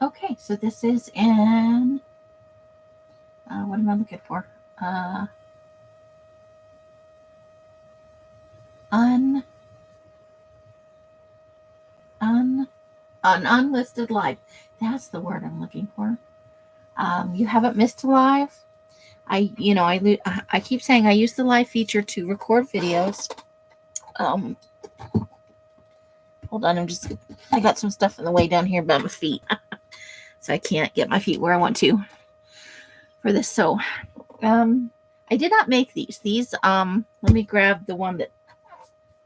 Okay, so this is in, what am I looking for? Uh, un, un, an unlisted live. That's the word I'm looking for. You haven't missed a live. I keep saying I use the live feature to record videos. Um, Hold on, I got some stuff in the way down here by my feet, so I can't get my feet where I want to for this. So, um, I did not make these. Let me grab the one that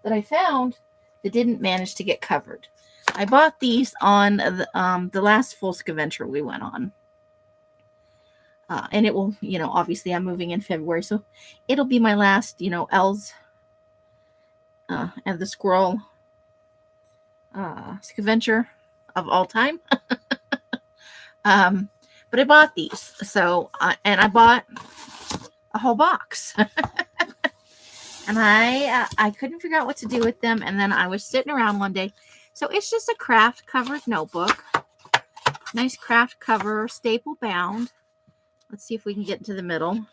I found that didn't manage to get covered. I bought these on the last full Scaventure we went on. And it will, obviously I'm moving in February, so it'll be my last, L's and the Squirrel Scaventure of all time. um, but I bought these, so and I bought a whole box, and I couldn't figure out what to do with them, and then I was sitting around one day. So it's just a craft covered notebook, nice craft cover, staple bound. Let's see if we can get into the middle.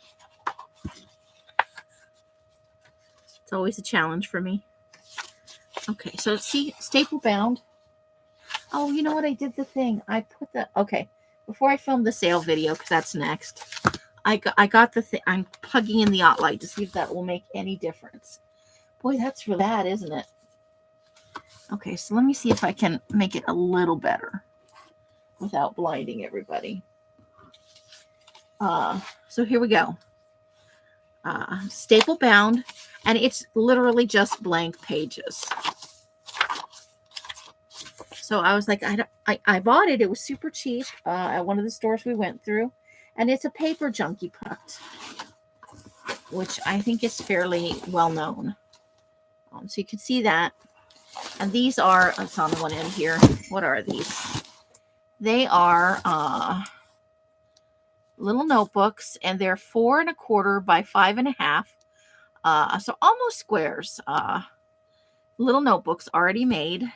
It's always a challenge for me. Okay, so see, staple bound. Oh, you know what? I did the thing. I put the, okay, before I film the sale video, because that's next, I got the thing. I'm plugging in the OttLite to see if that will make any difference. Boy, that's really bad, isn't it? Okay, so let me see if I can make it a little better without blinding everybody. So here we go. Staple bound, and it's literally just blank pages. So I was like, I bought it. It was super cheap at one of the stores we went through, and it's a Paper Junkie product, which I think is fairly well known. So you can see that. And these are, it's on one end here. What are these? They are little notebooks, and they're 4 1/4 by 5 1/2. So almost squares. Little notebooks already made.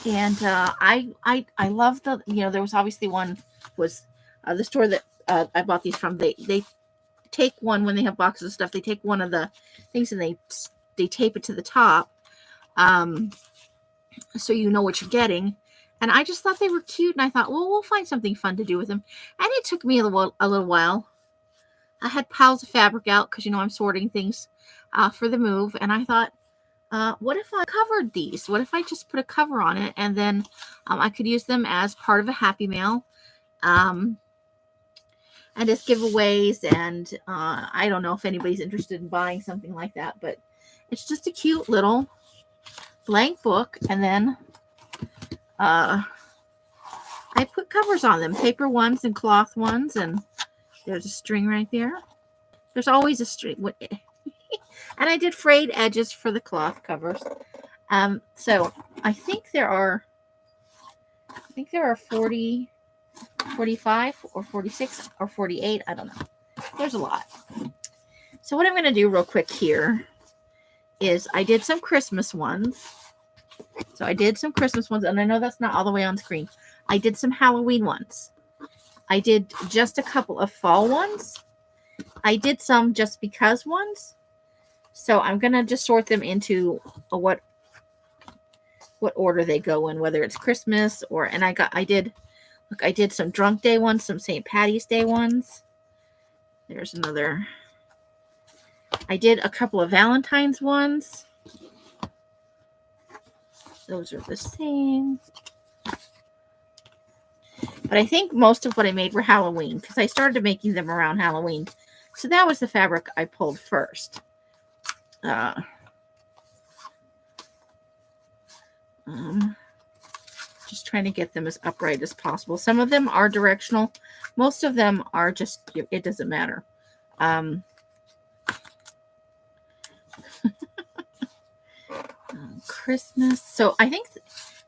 And I love the, there was obviously one was the store that I bought these from. They take one when they have boxes of stuff. They take one of the things and they tape it to the top, so you know what you're getting. And I just thought they were cute, and I thought, well, we'll find something fun to do with them. And it took me a little while. I had piles of fabric out because I'm sorting things for the move, and I thought, what if I covered these? What if I just put a cover on it, and then I could use them as part of a Happy Mail, and as giveaways. And I don't know if anybody's interested in buying something like that, but it's just a cute little blank book. And then I put covers on them, paper ones and cloth ones, and there's a string right there. There's always a string. And I did frayed edges for the cloth covers. So I think there are 40, 45 or 46 or 48. I don't know. There's a lot. So what I'm going to do real quick here is I did some Christmas ones. So I did some Christmas ones, and I know that's not all the way on screen. I did some Halloween ones. I did just a couple of fall ones. I did some just because ones. So I'm going to just sort them into what order they go in, whether it's Christmas or, and I did some Drunk Day ones, some St. Patty's Day ones. There's another. I did a couple of Valentine's ones. Those are the same. But I think most of what I made were Halloween, because I started making them around Halloween. So that was the fabric I pulled first. Just trying to get them as upright as possible. Some of them are directional. Most of them are just, it doesn't matter. Christmas. So I think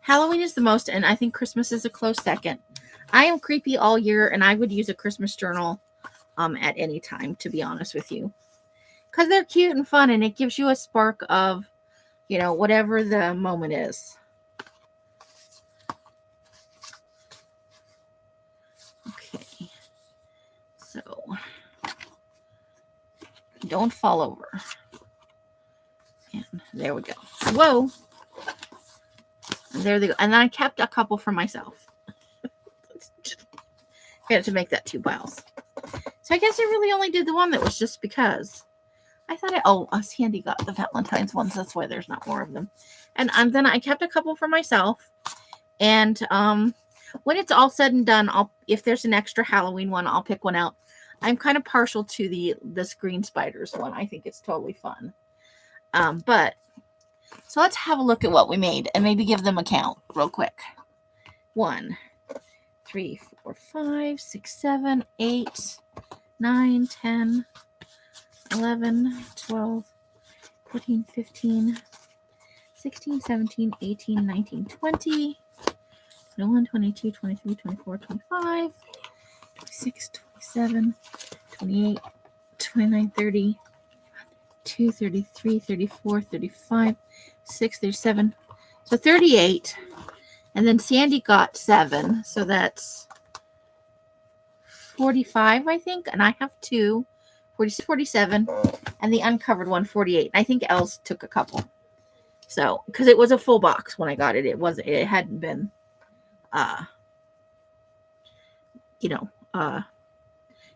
Halloween is the most, and I think Christmas is a close second. I am creepy all year, and I would use a Christmas journal at any time, to be honest with you, because they're cute and fun, and it gives you a spark of, whatever the moment is. Don't fall over. And there we go. Whoa. And there they go. And then I kept a couple for myself. I had to make that 2 piles. So I guess I really only did the one that was just because. I thought Sandy got the Valentine's ones. That's why there's not more of them. And then I kept a couple for myself. And when it's all said and done, if there's an extra Halloween one, I'll pick one out. I'm kind of partial to this green spiders one. I think it's totally fun. So let's have a look at what we made and maybe give them a count real quick. 1, 3, 4, 5, 6, 7, 8, 9, 10, 11, 12, 14, 15, 16, 17, 18, 19, 20, 21, 22, 23, 24, 25, 26, 27, 28, 29, 30, 2, 33, 34, 35, 6, 37. So 38. And then Sandy got 7. So that's 45, I think. And I have 2. 46, 47. And the uncovered one, 48. I think Els took a couple. So, because it was a full box when I got it. It hadn't been,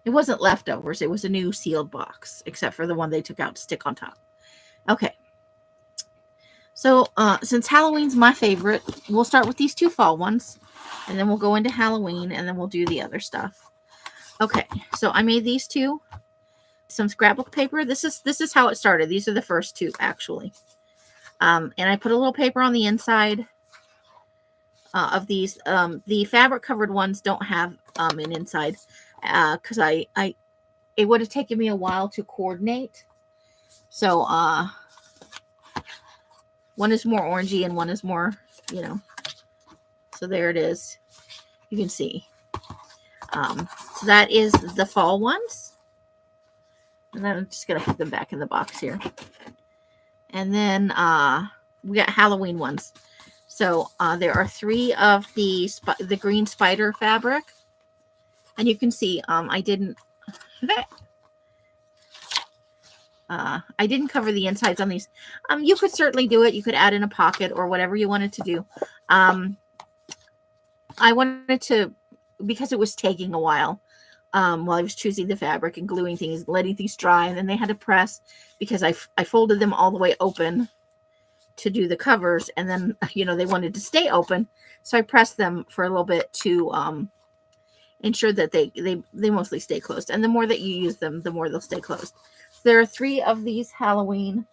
it wasn't leftovers. It was a new sealed box, except for the one they took out to stick on top. Okay. So, since Halloween's my favorite, we'll start with these 2 fall ones, and then we'll go into Halloween, and then we'll do the other stuff. Okay. So I made these 2. Some scrapbook paper. This is how it started. These are the first 2, actually. And I put a little paper on the inside of these. The fabric covered ones don't have an inside because it would have taken me a while to coordinate. So one is more orangey and one is more, So there it is. You can see. So that is the fall ones. And then I'm just going to put them back in the box here. And then we got Halloween ones. So there are 3 of the green spider fabric. And you can see I didn't cover the insides on these. You could certainly do it. You could add in a pocket or whatever you wanted to do. I wanted to, because it was taking a while, while I was choosing the fabric and gluing things, letting things dry, and then they had to press because I folded them all the way open to do the covers, and then they wanted to stay open, so I pressed them for a little bit to ensure that they mostly stay closed. And the more that you use them, the more they'll stay closed. So there are 3 of these Halloween.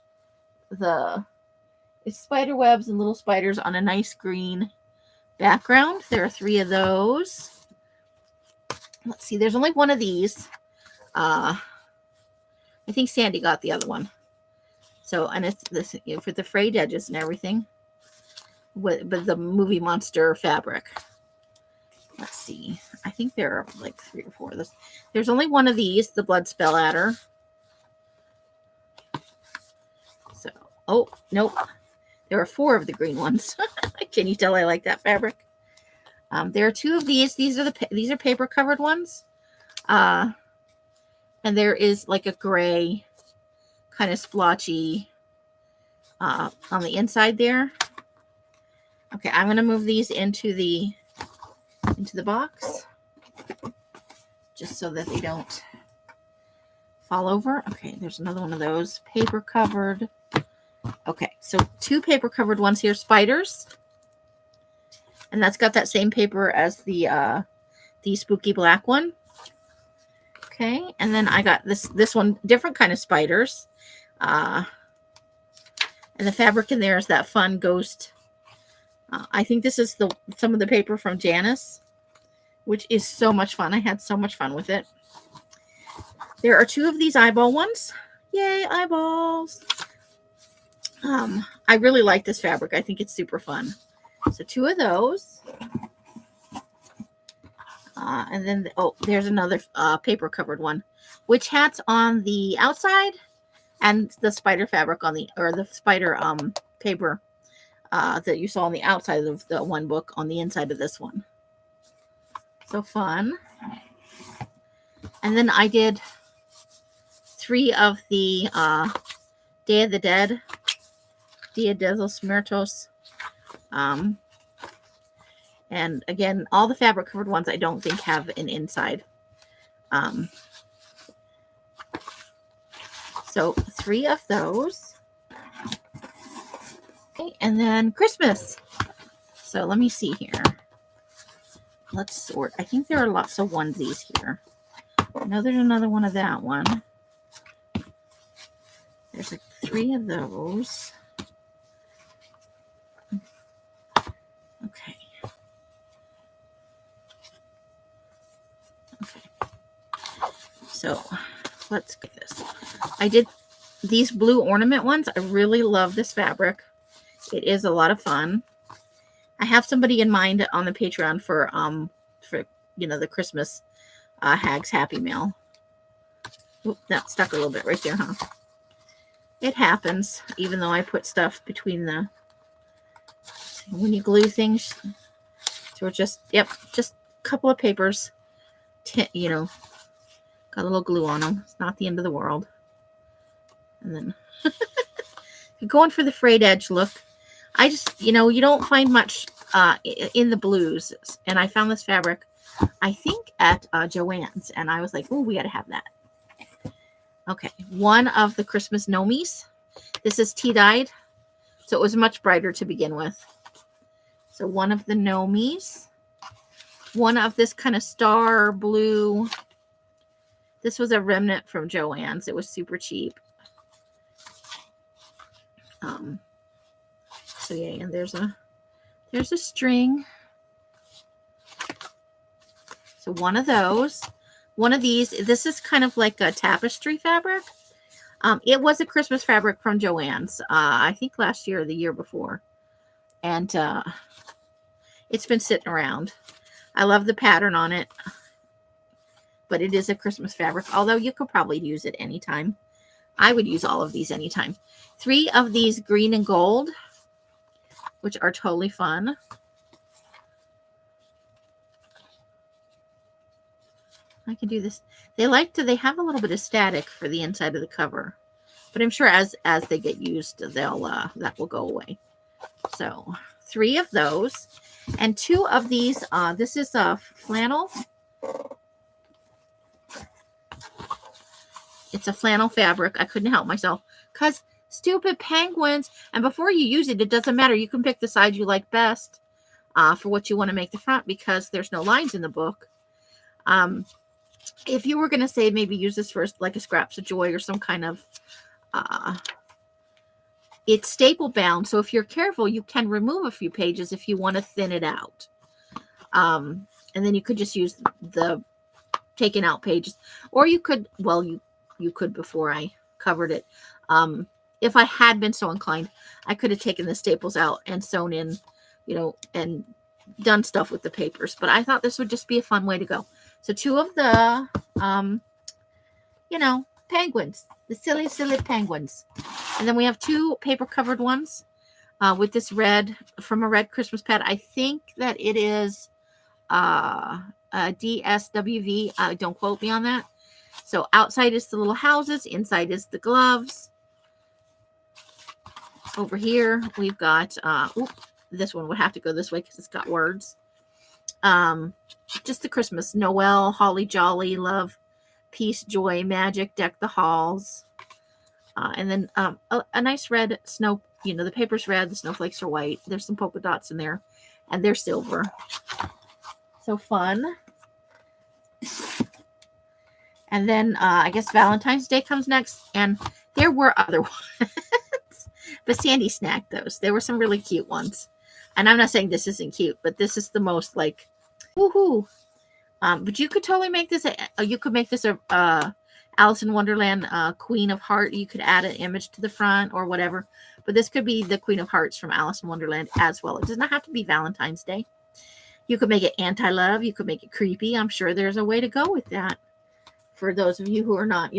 It's spider webs and little spiders on a nice green background. There are 3 of those. Let's see, there's only one of these. I think Sandy got the other one. So, and it's this for the frayed edges and everything. With the movie monster fabric. Let's see. I think there are like 3 or 4 of those. There's only one of these, the blood spell adder. So, oh, nope. There are 4 of the green ones. Can you tell I like that fabric? There are 2 of these. These are paper covered ones. And there is like a gray kind of splotchy on the inside there. Okay, I'm going to move these into the box just so that they don't fall over. Okay, there's another one of those paper covered. Okay, so 2 paper covered ones here, spiders. And that's got that same paper as the spooky black one. Okay, and then I got this one, different kind of spiders. And the fabric in there is that fun ghost. I think this is some of the paper from Janice, which is so much fun. I had so much fun with it. There are 2 of these eyeball ones. Yay, eyeballs. I really like this fabric. I think it's super fun. So 2 of those. And then, there's another paper covered one, which has on the outside and the spider fabric on the spider paper that you saw on the outside of the one book on the inside of this one. So fun. And then I did 3 of the Day of the Dead, Dia de los Muertos. And again, all the fabric covered ones I don't think have an inside. So 3 of those. Okay, and then Christmas. So let me see here. Let's sort. I think there are lots of onesies here. I know there's another one of that one. There's like 3 of those. Okay. So let's get this. I did these blue ornament ones. I really love this fabric. It is a lot of fun. I have somebody in mind on the Patreon for the Christmas Hags Happy Mail. Oop, that stuck a little bit right there, huh? It happens, even though I put stuff between when you glue things. So we're just a couple of papers, got a little glue on them. It's not the end of the world. And then going for the frayed edge look. I just, you don't find much in the blues. And I found this fabric, I think, at Joann's. And I was like, oh, we got to have that. Okay. One of the Christmas Nomies. This is tea-dyed. So it was much brighter to begin with. So one of the Nomies. One of this kind of star blue. This was a remnant from Joann's. It was super cheap. So yeah, and there's a string. So one of those, one of these, this is kind of like a tapestry fabric. It was a Christmas fabric from Joann's, I think last year or the year before. And it's been sitting around. I love the pattern on it, but it is a Christmas fabric, although you could probably use it anytime. I would use all of these anytime. 3 of these green and gold, which are totally fun. I can do this. They have a little bit of static for the inside of the cover, but I'm sure as they get used, that will go away. So 3 of those, and 2 of these. This is a flannel. It's a flannel fabric. I couldn't help myself because stupid penguins. And before you use it, it doesn't matter. You can pick the side you like best for what you want to make the front, because there's no lines in the book. If you were going to say maybe use this for like a Scraps of Joy or some kind of, it's staple bound. So if you're careful, you can remove a few pages if you want to thin it out. And then you could just use the taken out pages, or you could, well, you could before I covered it. If I had been so inclined, I could have taken the staples out and sewn in, and done stuff with the papers. But I thought this would just be a fun way to go. So 2 of the, penguins, the silly, silly penguins. And then we have 2 paper covered ones with this red, from a red Christmas pad. I think that it is DSWV. Don't quote me on that. So outside is the little houses. Inside is the gloves. Over here, we've got, this one would have to go this way because it's got words. Just the Christmas, Noel, holly jolly, love, peace, joy, magic, deck the halls. And then a nice red snow, the paper's red, the snowflakes are white. There's some polka dots in there, and they're silver. So fun. And then I guess Valentine's Day comes next, and there were other ones. But Sandy snagged those. There were some really cute ones. And I'm not saying this isn't cute, but this is the most like, woohoo. But you could totally make this, you could make this a Alice in Wonderland Queen of Heart. You could add an image to the front or whatever. But this could be the Queen of Hearts from Alice in Wonderland as well. It does not have to be Valentine's Day. You could make it anti-love. You could make it creepy. I'm sure there's a way to go with that for those of you who are not,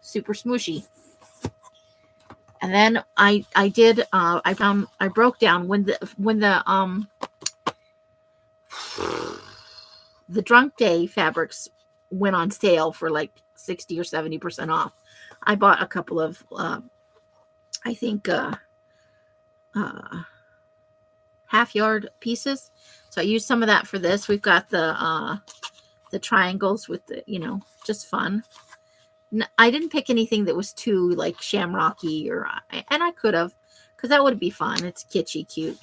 super smooshy. And then I broke down when the Drunk Day fabrics went on sale for like 60 or 70% off. I bought a couple of, I think, half yard pieces. So I used some of that for this. We've got the triangles with the, just fun. I didn't pick anything that was too like shamrocky and I could have, because that would be fun. It's kitschy cute,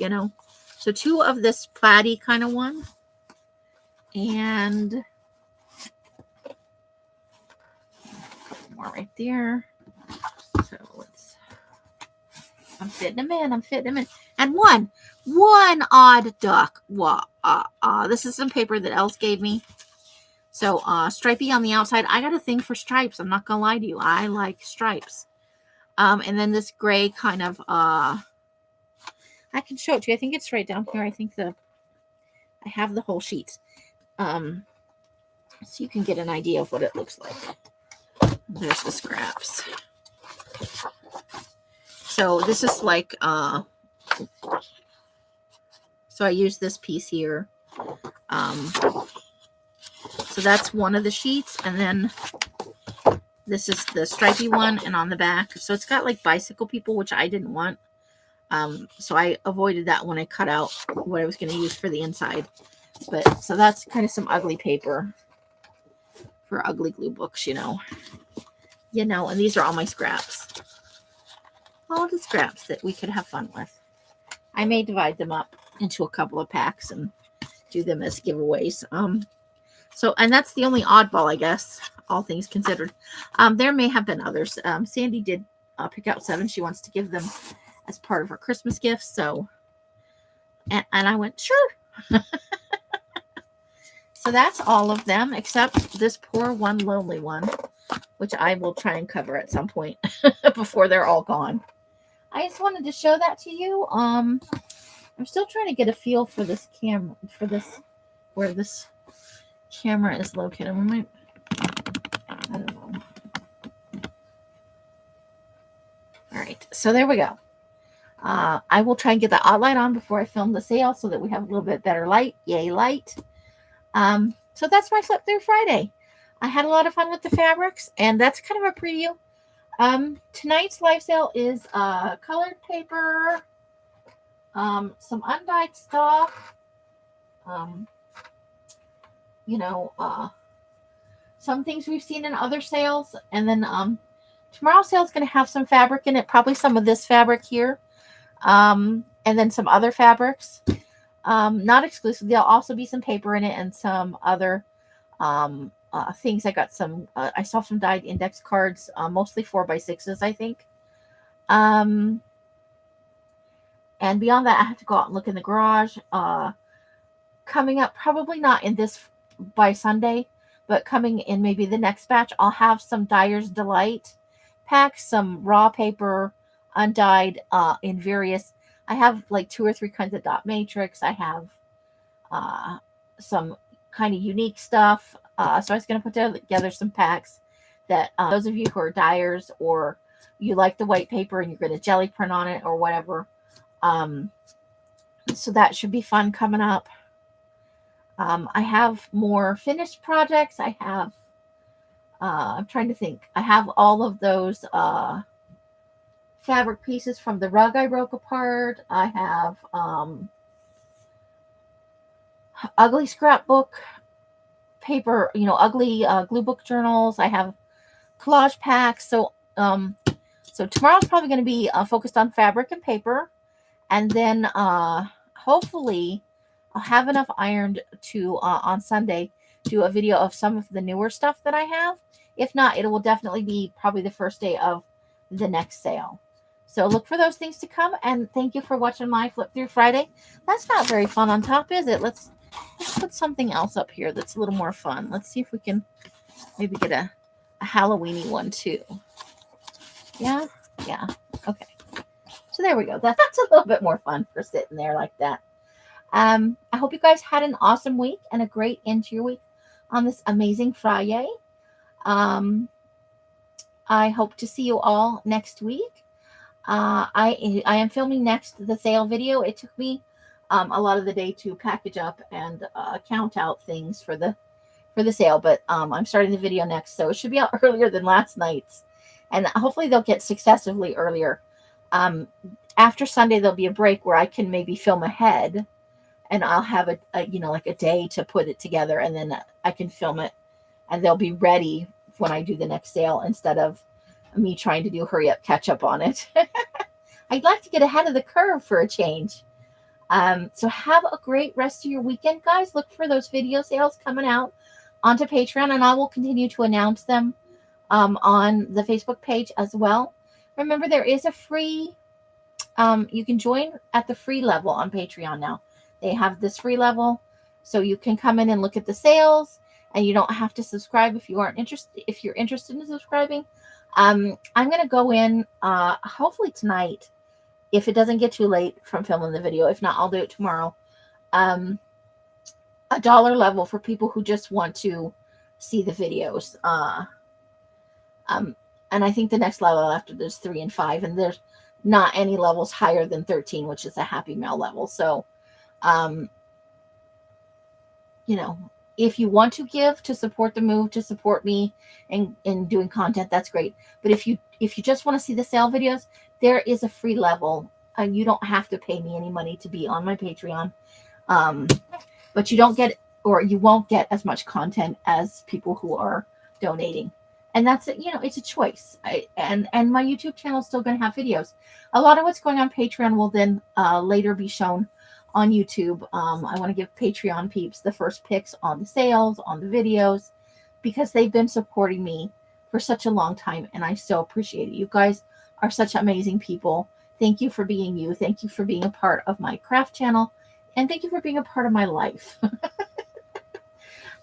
So 2 of this platy kind of one. And a couple more right there. So I'm fitting them in. And one odd duck. This is some paper that Else gave me. So stripey on the outside. I got a thing for stripes. I'm not gonna lie to you. I like stripes. And then this gray kind of I can show it to you. I think it's right down here. I think I have the whole sheet. So you can get an idea of what it looks like. There's the scraps. So this is like so I use this piece here. So that's one of the sheets, and then this is the stripy one, and on the back, so it's got like bicycle people, which I didn't want. So I avoided that when I cut out what I was going to use for the inside. But so that's kind of some ugly paper for ugly glue books, and these are all my scraps. All the scraps that we could have fun with. I may divide them up into a couple of packs and do them as giveaways. So, and that's the only oddball, I guess, all things considered. There may have been others. Sandy did pick out 7. She wants to give them as part of her Christmas gift. So, and I went, sure. So that's all of them, except this poor one lonely one, which I will try and cover at some point before they're all gone. I just wanted to show that to you. I'm still trying to get a feel for this camera, where this camera is located. I don't know. All right, so there we go. I will try and get the odd light on before I film the sale so that we have a little bit better light. Yay, light. So that's my Flip Through Friday. I had a lot of fun with the fabrics, and that's kind of a preview. Tonight's live sale is colored paper, some undyed stuff, some things we've seen in other sales, and then tomorrow's sale is going to have some fabric in it, probably some of this fabric here, and then some other fabrics, not exclusive. There'll also be some paper in it and some other things. I got some, I saw some dyed index cards, mostly 4x6s, I think. And beyond that, I have to go out and look in the garage. Coming up, probably not in this by Sunday, but coming in maybe the next batch, I'll have some Dyer's Delight packs, some raw paper, undyed, in various. I have like 2 or 3 kinds of dot matrix. I have some kind of unique stuff. So I was going to put together some packs that those of you who are dyers, or you like the white paper and you're going to jelly print on it or whatever. So that should be fun coming up. I have more finished projects. I have, I'm trying to think. I have all of those fabric pieces from the rug I broke apart. I have ugly scrapbook paper, ugly glue book journals. I have collage packs. So tomorrow's probably going to be focused on fabric and paper. And then hopefully I'll have enough ironed to, on Sunday, do a video of some of the newer stuff that I have. If not, it will definitely be probably the first day of the next sale. So look for those things to come. And thank you for watching my Flip Through Friday. That's not very fun on top, is it? Let's put something else up here that's a little more fun. Let's see if we can maybe get a Halloween-y one too. Yeah. Okay. So there we go. That's a little bit more fun for sitting there like that. I hope you guys had an awesome week and a great end to your week on this amazing Friday. I hope to see you all next week. I am filming next the sale video. It took me a lot of the day to package up and count out things for the for the sale, but I'm starting the video next, so it should be out earlier than last night's, and hopefully they'll get successively earlier. After Sunday, there'll be a break where I can maybe film ahead, and I'll have a like a day to put it together, and then I can film it, and they'll be ready when I do the next sale instead of me trying to do hurry up catch up on it. I'd like to get ahead of the curve for a change. So have a great rest of your weekend, guys. Look for those video sales coming out onto Patreon, and I will continue to announce them on the Facebook page as well. Remember, there is a free, you can join at the free level on Patreon now. They have this free level, so you can come in and look at the sales, and you don't have to subscribe if you aren't interested. If you're interested in subscribing, I'm going to go in hopefully tonight, if it doesn't get too late from filming the video. If not, I'll do it tomorrow. $1 level for people who just want to see the videos. And I think the next level after there's 3 and 5, and there's not any levels higher than 13, which is a Happy Mail level. So, if you want to give to support the move, to support me in doing content, that's great. But if you just want to see the sale videos, there is a free level. You don't have to pay me any money to be on my Patreon. But you don't get, or you won't get as much content as people who are donating. And that's it. It's a choice. And my YouTube channel is still going to have videos. A lot of what's going on Patreon will then later be shown on YouTube. I want to give Patreon peeps the first picks on the sales, on the videos, because they've been supporting me for such a long time, and I so appreciate it. You guys are such amazing people. Thank you for being you. Thank you for being a part of my craft channel, and thank you for being a part of my life.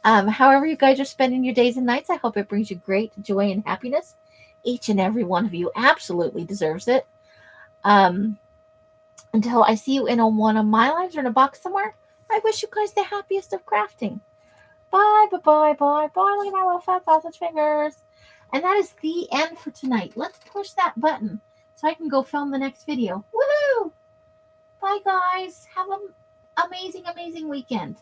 However you guys are spending your days and nights, I hope it brings you great joy and happiness. Each and every one of you absolutely deserves it. Until I see you in one of my lives or in a box somewhere, I wish you guys the happiest of crafting. Bye, bye, bye, bye, bye. Look at my little fat sausage fingers. And that is the end for tonight. Let's push that button so I can go film the next video. Woohoo! Bye, guys. Have an amazing, amazing weekend.